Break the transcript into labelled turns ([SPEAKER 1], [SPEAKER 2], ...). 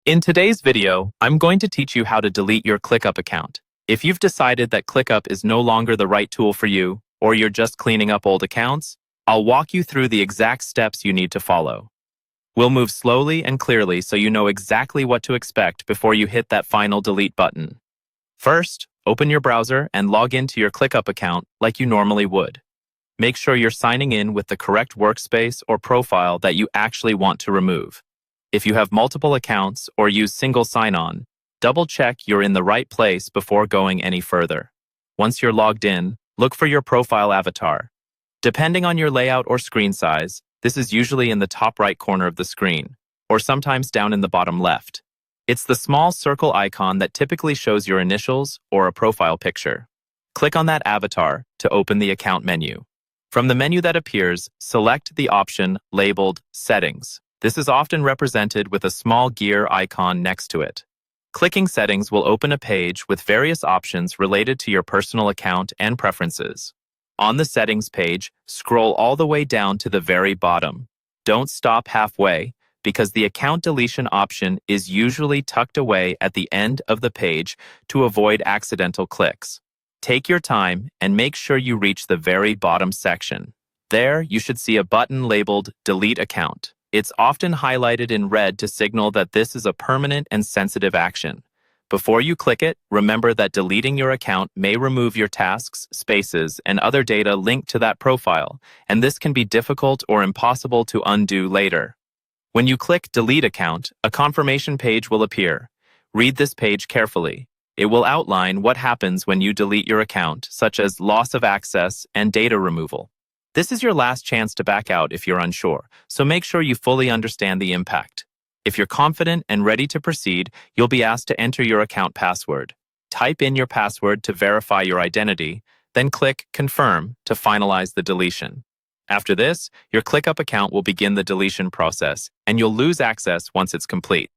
[SPEAKER 1] In today's video, I'm going to teach you how to delete your ClickUp account. If you've decided that ClickUp is no longer the right tool for you, or you're just cleaning up old accounts, I'll walk you through the exact steps you need to follow. We'll move slowly and clearly so you know exactly what to expect before you hit that final delete button. First, open your browser and log into your ClickUp account like you normally would. Make sure you're signing in with the correct workspace or profile that you actually want to remove. If you have multiple accounts or use single sign-on, double-check you're in the right place before going any further. Once you're logged in, look for your profile avatar. Depending on your layout or screen size, this is usually in the top right corner of the screen, or sometimes down in the bottom left. It's the small circle icon that typically shows your initials or a profile picture. Click on that avatar to open the account menu. From the menu that appears, select the option labeled Settings. This is often represented with a small gear icon next to it. Clicking Settings will open a page with various options related to your personal account and preferences. On the Settings page, scroll all the way down to the very bottom. Don't stop halfway, because the account deletion option is usually tucked away at the end of the page to avoid accidental clicks. Take your time and make sure you reach the very bottom section. There, you should see a button labeled Delete Account. It's often highlighted in red to signal that this is a permanent and sensitive action. Before you click it, remember that deleting your account may remove your tasks, spaces, and other data linked to that profile, and this can be difficult or impossible to undo later. When you click Delete Account, a confirmation page will appear. Read this page carefully. It will outline what happens when you delete your account, such as loss of access and data removal. This is your last chance to back out if you're unsure, so make sure you fully understand the impact. If you're confident and ready to proceed, you'll be asked to enter your account password. Type in your password to verify your identity, then click Confirm to finalize the deletion. After this, your ClickUp account will begin the deletion process, and you'll lose access once it's complete.